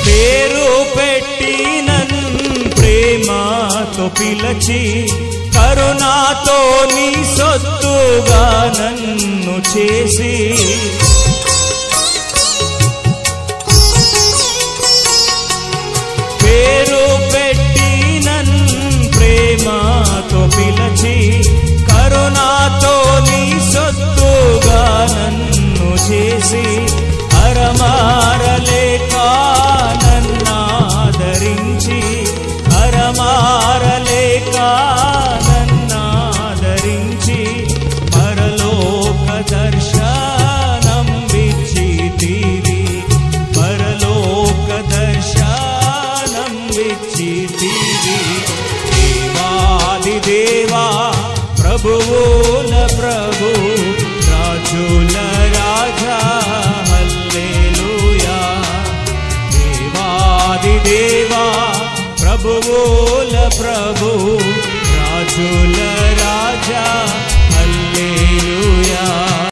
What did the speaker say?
పేరు పెట్టి నన్ను ప్రేమతో పిలచి కరుణాతో నీ సొత్తుగా నన్ను చేసి పేరు పెట్టి నన్ను ప్రేమతో పిలచి కరుణాతో నీ సొత్తుగా నన్ను చేసి అరమారలేక నన్నాదరించి అరమారలేక నన్నాదరించి పరలోక దర్శనం విచ్చితివి పరలోక దర్శనం విచ్చితివి దేవాది దేవా ప్రభువుల ప్రభు రాజుల రాజా హల్లెలూయా దేవాది దేవా ప్రభువుల ప్రభు రాజుల రాజా